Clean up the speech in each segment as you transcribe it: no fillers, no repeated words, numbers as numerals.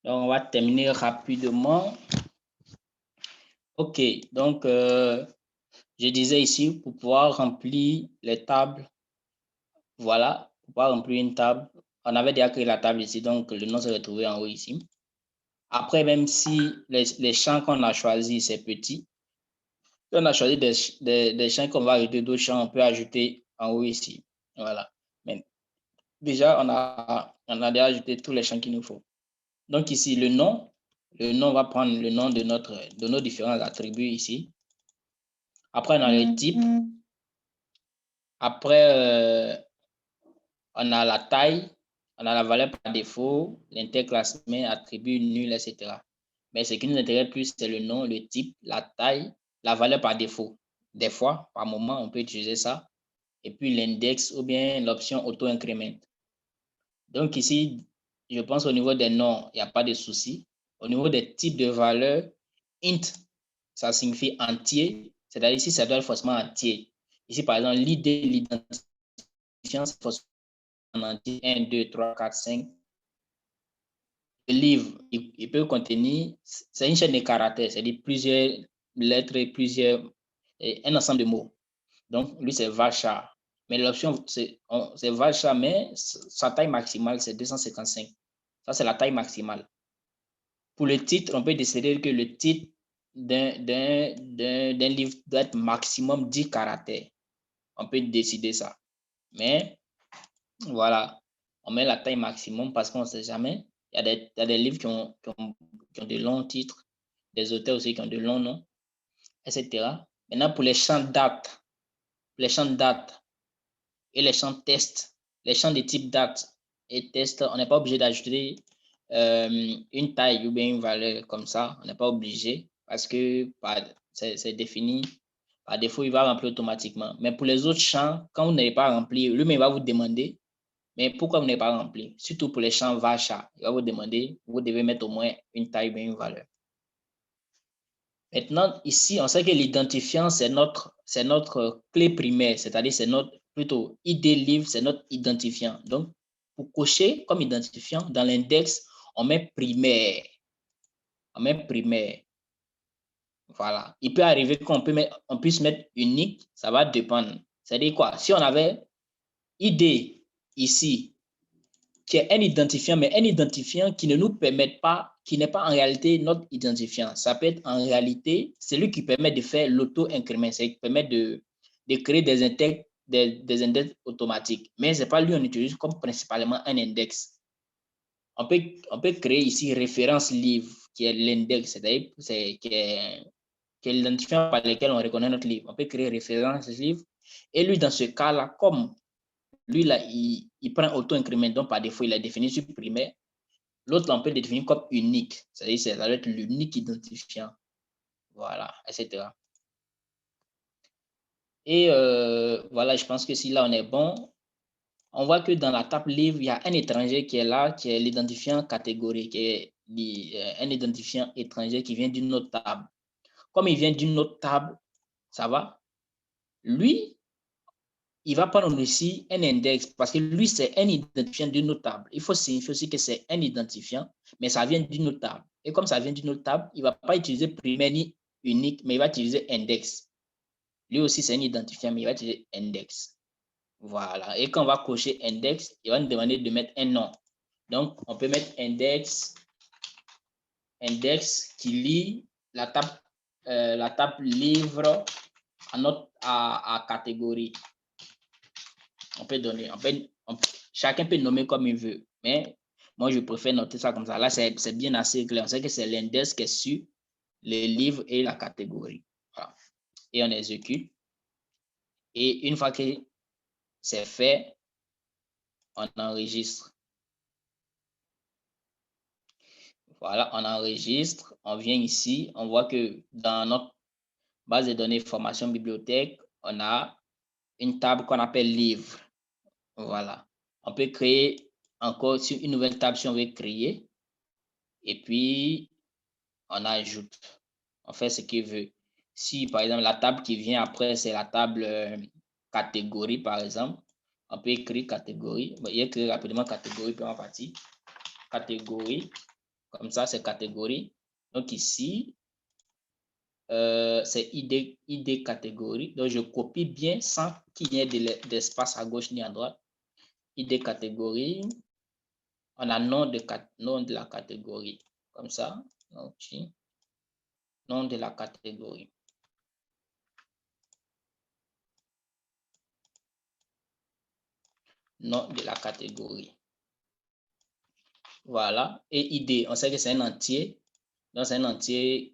Donc, on va terminer rapidement. OK, donc, je disais ici, pour pouvoir remplir les tables, voilà, pour pouvoir remplir une table, on avait déjà créé la table ici, donc le nom s'est retrouvé en haut ici. Après, même si les champs qu'on a choisis, c'est petit, si on a choisi des champs qu'on va ajouter d'autres champs, on peut ajouter en haut ici. Voilà. Mais déjà, on a déjà ajouté tous les champs qu'il nous faut. Donc ici, le nom va prendre le nom de nos différents attributs ici. Après, on a le type. Après, on a la taille, on a la valeur par défaut, l'interclassement, attribut nul, etc. Mais ce qui nous intéresse plus, c'est le nom, le type, la taille, la valeur par défaut. Des fois, par moment, on peut utiliser ça. Et puis l'index ou bien l'option auto-increment. Donc ici, je pense au niveau des noms, il n'y a pas de souci. Au niveau des types de valeurs, int, ça signifie entier. C'est-à-dire ici, ça doit être forcément entier. Ici, par exemple, l'idée, l'identifiant, c'est forcément entier. 1, 2, 3, 4, 5. Le livre, il peut contenir, c'est une chaîne de caractères, c'est-à-dire plusieurs lettres et un ensemble de mots. Donc, lui, c'est Vacha. Mais l'option, c'est Vacha, mais sa taille maximale, c'est 255. Ça, c'est la taille maximale. Pour le titre, on peut décider que le titre d'un livre doit être maximum 10 caractères. On peut décider ça. Mais, voilà, on met la taille maximum parce qu'on ne sait jamais. Il y a des livres qui ont de longs titres, des auteurs aussi qui ont de longs noms, etc. Maintenant, pour les champs date et les champs test, les champs de type date et test, on n'est pas obligé d'ajouter une taille ou bien une valeur comme ça. On n'est pas obligé parce que c'est défini. Par défaut, il va remplir automatiquement. Mais pour les autres champs, quand vous n'avez pas rempli, lui-même va vous demander, mais pourquoi vous n'avez pas rempli? Surtout pour les champs VACHA, il va vous demander, vous devez mettre au moins une taille ou bien une valeur. Maintenant, ici, on sait que l'identifiant, c'est notre clé primaire, c'est-à-dire c'est notre, plutôt, ID livre, c'est notre identifiant. Donc, pour cocher comme identifiant, dans l'index, on met primaire. On met primaire. Voilà. Il peut arriver qu'on puisse mettre unique, ça va dépendre. C'est-à-dire quoi? Si on avait ID ici, qui est un identifiant, mais un identifiant qui ne nous permet pas, qui n'est pas en réalité notre identifiant. Ça peut être en réalité celui qui permet de faire l'auto-incrément, c'est qui permet de créer des index automatiques. Mais ce n'est pas lui on utilise comme principalement un index. On peut créer ici référence livre, qui est l'index, c'est-à-dire qui est l'identifiant par lequel on reconnaît notre livre. On peut créer référence livre. Et lui, dans ce cas-là, comme lui, là, il prend auto-incrément, donc par défaut, il est défini sur primaire. L'autre, on peut le définir comme unique, c'est-à-dire ça doit être l'unique identifiant. Voilà, etc. Et voilà, je pense que si là, on est bon, on voit que dans la table livre, il y a un étranger qui est là, qui est l'identifiant catégorie, qui est un identifiant étranger qui vient d'une autre table. Comme il vient d'une autre table, ça va? Lui, il va prendre ici un index parce que lui, c'est un identifiant d'une autre table. Il faut signifier aussi que c'est un identifiant, mais ça vient d'une autre table. Et comme ça vient d'une autre table, il ne va pas utiliser primaire ni unique, mais il va utiliser index. Lui aussi, c'est un identifiant, mais il va utiliser index. Voilà. Et quand on va cocher index, il va nous demander de mettre un nom. Donc, on peut mettre index qui lit la table livre à catégorie. On peut donner, chacun peut nommer comme il veut, mais moi, je préfère noter ça comme ça. Là, c'est bien assez clair. On sait que c'est l'index qui est sur les livres et la catégorie. Voilà. Et on exécute. Et une fois que c'est fait, on enregistre. Voilà, on enregistre. On vient ici. On voit que dans notre base de données formation bibliothèque, on a une table qu'on appelle livre. Voilà. On peut créer encore sur une nouvelle table si on veut créer. Et puis, on ajoute. On fait ce qu'il veut. Si, par exemple, la table qui vient après, c'est la table catégorie, par exemple, on peut écrire catégorie. Il écrit rapidement catégorie, puis on va partir. Catégorie. Comme ça, c'est catégorie. Donc ici, c'est ID catégorie. Donc, je copie bien sans qu'il y ait d'espace à gauche ni à droite. ID catégorie. On a nom de la catégorie. Comme ça. Donc, nom de la catégorie. Nom de la catégorie. Voilà. Et ID, on sait que c'est un entier. Donc, c'est un entier.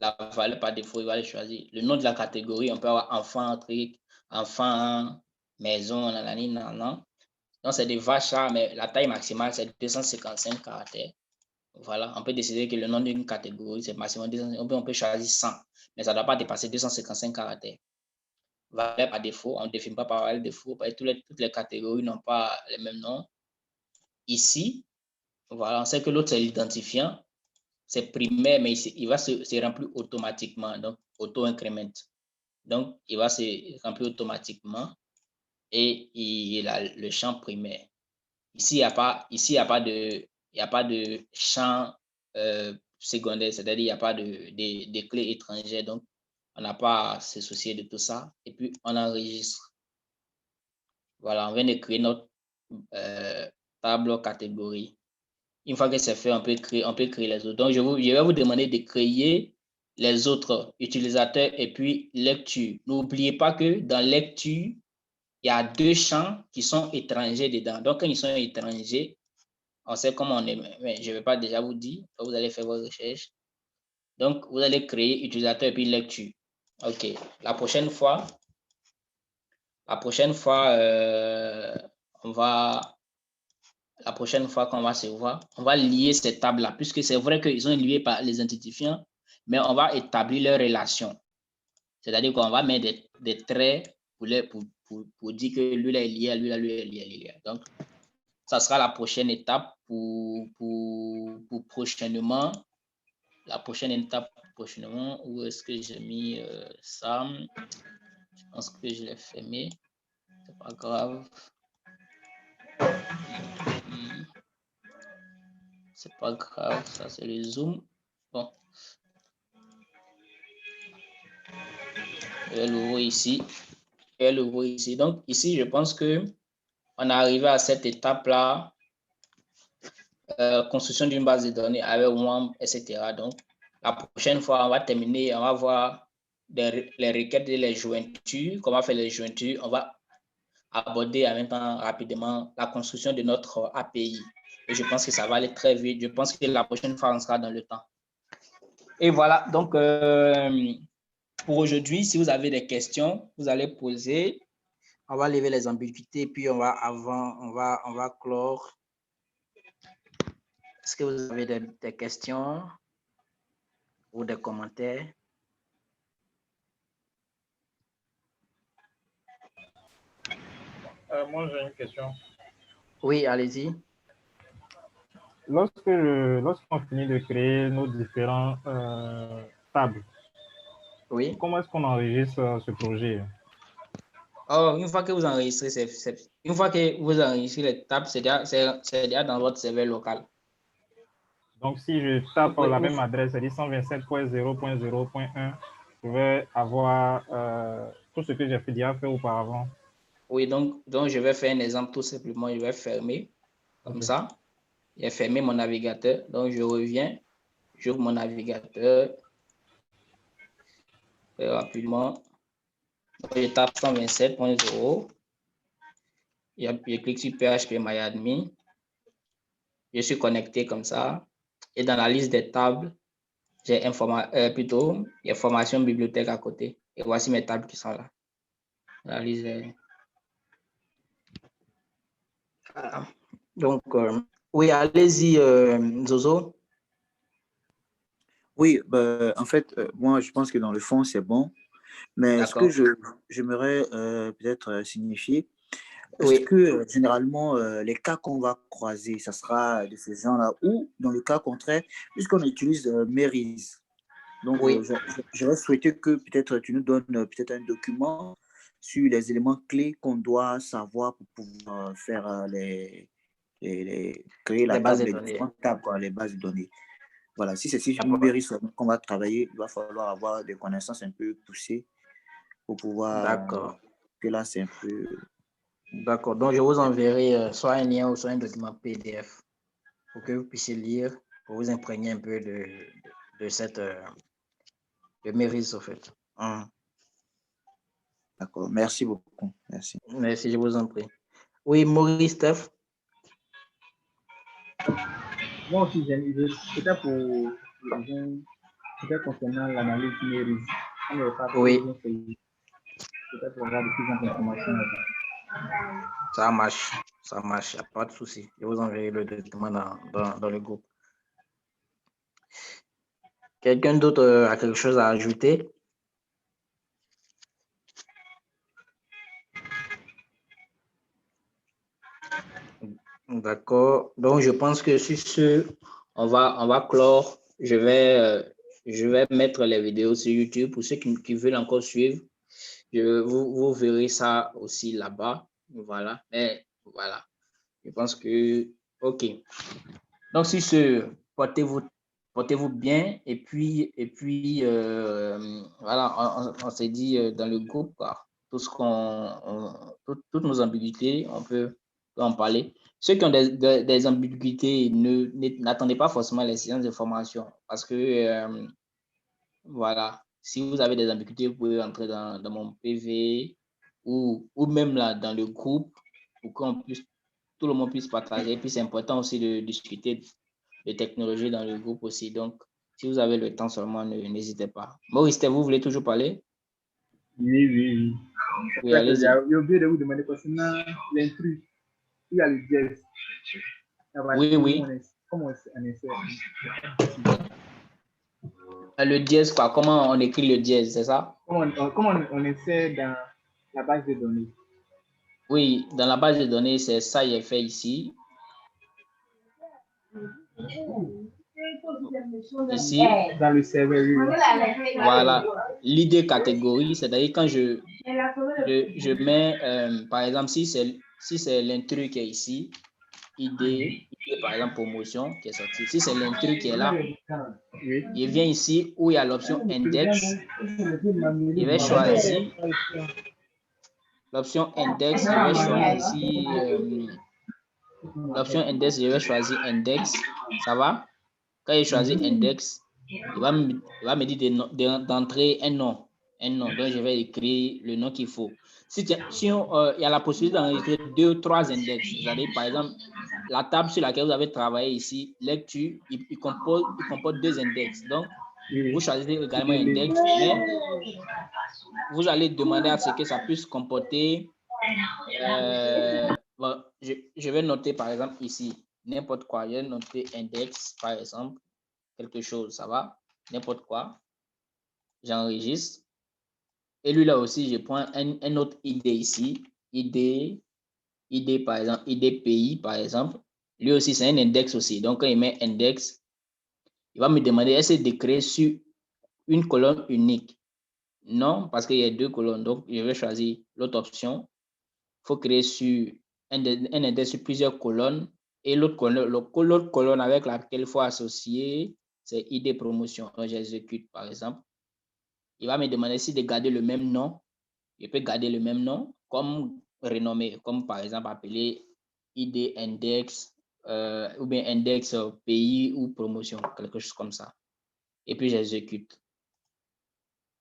La valeur par défaut, il va le choisir. Le nom de la catégorie, on peut avoir enfant, truc, enfant, maison, nanani, nanan. Donc, c'est des vaches là, mais la taille maximale, c'est 255 caractères. Voilà, on peut décider que le nom d'une catégorie, c'est maximum 255. On peut choisir 100, mais ça ne doit pas dépasser 255 caractères. Valeur par défaut, on ne définit pas par valeur défaut, parce que toutes les catégories n'ont pas les mêmes noms. Ici, voilà, on sait que l'autre, c'est l'identifiant. C'est primaire, mais il va se remplir automatiquement, donc auto-increment. Donc, il va se remplir automatiquement et il a le champ primaire. Ici, il n'y a pas de champ secondaire, c'est-à-dire il n'y a pas de clés étrangères. Donc, on n'a pas à se soucier de tout ça. Et puis, on enregistre. Voilà, on vient de créer notre table catégorie. Une fois que c'est fait, on peut créer les autres. Donc, je vais vous demander de créer les autres utilisateurs et puis lecture. N'oubliez pas que dans lecture, il y a deux champs qui sont étrangers dedans. Donc, quand ils sont étrangers, on sait comment on est, mais je ne vais pas déjà vous dire. Vous allez faire vos recherches. Donc, vous allez créer utilisateur et puis lecture. OK. La prochaine fois, la prochaine fois qu'on va se voir, on va lier ces tables-là, puisque c'est vrai qu'ils sont liés par les identifiants, mais on va établir leur relation. C'est-à-dire qu'on va mettre des traits pour dire que lui là est lié à lui, là, lui est lié à lui. Donc, ça sera la prochaine étape pour prochainement. La prochaine étape prochainement, où est-ce que j'ai mis ça? Je pense que je l'ai fermé. C'est pas grave. C'est pas grave, ça c'est le zoom. Bon. Je vais l'ouvrir ici. Je vais l'ouvrir ici. Donc ici, je pense que on est arrivé à cette étape-là. Construction d'une base de données avec WAMP, etc. Donc, la prochaine fois, on va terminer, on va voir les requêtes et les jointures, comment faire les jointures. On va aborder en même temps rapidement la construction de notre API. Et je pense que ça va aller très vite. Je pense que la prochaine fois, on sera dans le temps. Et voilà, donc pour aujourd'hui, si vous avez des questions, vous allez poser. On va lever les ambiguïtés, puis on va clore. Est-ce que vous avez des questions ou des commentaires? Moi, j'ai une question. Oui, allez-y. Lorsqu'on finit de créer nos différentes tables, oui. Comment est-ce qu'on enregistre ce projet? Oh, une fois que vous enregistrez, une fois que vous enregistrez les tables, c'est déjà dans votre serveur local. Donc, si je tape la même adresse, c'est-à-dire 127.0.0.1, je vais avoir tout ce que j'ai déjà fait auparavant. Oui, donc je vais faire un exemple tout simplement. Je vais fermer comme ça. J'ai fermé mon navigateur. Donc, je reviens. J'ouvre mon navigateur. Très rapidement. Donc, je tape 127.0. Je clique sur php.myadmin. Je suis connecté comme ça. Et dans la liste des tables, j'ai il y a formation bibliothèque à côté. Et voici mes tables qui sont là. La liste des... Voilà. Donc, oui, allez-y, Zozo. Oui, bah, en fait, moi, je pense que dans le fond, c'est bon. Mais ce que j'aimerais peut-être signifier, est-ce Oui. que généralement, les cas qu'on va croiser, ça sera de ce genre-là, ou dans le cas contraire, puisqu'on utilise Meris. Donc, Oui. j'aurais souhaité que peut-être tu nous donnes peut-être un document sur les éléments clés qu'on doit savoir pour pouvoir faire créer la Les bases table, de les données. différentes tables, quoi, les bases de données. Voilà, si c'est sur D'accord. Méris qu'on va travailler, il va falloir avoir des connaissances un peu poussées pour pouvoir. D'accord. Que là, c'est un peu. D'accord. Donc, je vous enverrai soit un lien ou soit un document PDF pour que vous puissiez lire, pour vous imprégner un peu de cette de Méris, en fait. D'accord. Merci beaucoup. Merci. Merci, je vous en prie. Oui, Maurice, Steph. Moi aussi, c'était pour peut-être concernant l'analyse Méris. Oui. Peut-être pour avoir de plus d'informations. Ça marche, il n'y a pas de souci. Je vous enverrai le document dans le groupe. Quelqu'un d'autre a quelque chose à ajouter? D'accord. Donc, je pense que sur ce, on va clore. Je vais mettre les vidéos sur YouTube pour ceux qui veulent encore suivre. Vous verrez ça aussi là-bas. Voilà. Mais voilà. Je pense que, OK. Donc, sur ce, portez-vous bien. Et puis voilà, on s'est dit dans le groupe, quoi, toutes nos ambiguïtés, on peut en parler. Ceux qui ont des ambiguïtés, n'attendez pas forcément les séances de formation parce que, voilà, si vous avez des ambiguïtés, vous pouvez entrer dans mon PV ou même là dans le groupe pour tout le monde puisse partager. Et puis, c'est important aussi de discuter de technologie dans le groupe aussi. Donc, si vous avez le temps seulement, n'hésitez pas. Maurice, vous voulez toujours parler? Oui. Oui, allez-y. J'ai oublié de vous demander concernant l'intrus. Il y a le dièse. Oui. Comment on essaie? Le dièse, quoi? Comment on écrit le dièse, c'est ça? Comment on essaie dans la base de données? Oui, dans la base de données, c'est ça qui est fait ici. Ici, dans le serveur. Voilà, l'idée catégorie, c'est-à-dire quand je mets, par exemple, si c'est l'intrus qui est ici, idée, par exemple, promotion qui est sortie. Si c'est l'intrus qui est là, il vient ici où il y a l'option index. Je vais choisir l'option index. Je vais choisir l'option index. Je vais choisir index. Ça va? Quand je choisis index, il va me dire d'entrer un nom. Donc, je vais écrire le nom qu'il faut. Si il y a la possibilité d'enregistrer 2 ou 3 index, c'est-à-dire, par exemple, la table sur laquelle vous avez travaillé ici, lecture, il comporte 2 index. Donc, vous choisissez également index, mais vous allez demander à ce que ça puisse comporter. Bon, je vais noter, par exemple, ici, n'importe quoi. Je vais noter index, par exemple, quelque chose, ça va? N'importe quoi. J'enregistre. Et lui, là aussi, je prends un autre ID ici. ID, par exemple, ID pays, par exemple. Lui aussi, c'est un index aussi. Donc, quand il met index, il va me demander est-ce de créer sur une colonne unique. Non, parce qu'il y a 2 colonnes. Donc, je vais choisir l'autre option. Il faut créer sur un index sur plusieurs colonnes. Et l'autre colonne avec laquelle il faut associer, c'est ID promotion. Donc, j'exécute, par exemple. Il va me demander si de garder le même nom. Je peux garder le même nom comme renommé, comme par exemple appeler ID index ou bien index pays ou promotion, quelque chose comme ça. Et puis j'exécute.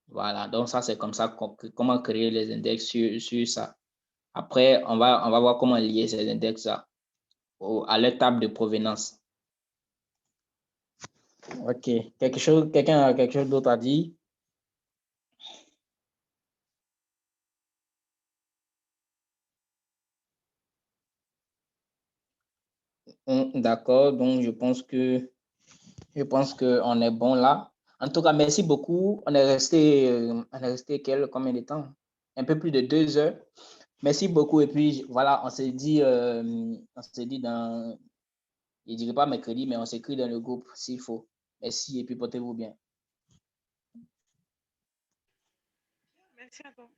Voilà, donc ça c'est comme ça comment créer les index sur ça. Après, on va voir comment lier ces index-là à leur table de provenance. OK. Quelqu'un a quelque chose d'autre à dire? D'accord, donc je pense qu'on est bon là. En tout cas, merci beaucoup. On est resté combien de temps? Un peu plus de 2 heures. Merci beaucoup. Et puis voilà, on s'est dit dans, je ne dirais pas mercredi, mais on s'écrit dans le groupe s'il faut. Merci et puis portez-vous bien. Merci à toi.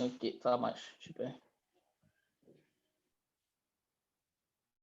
OK, ça marche. Super.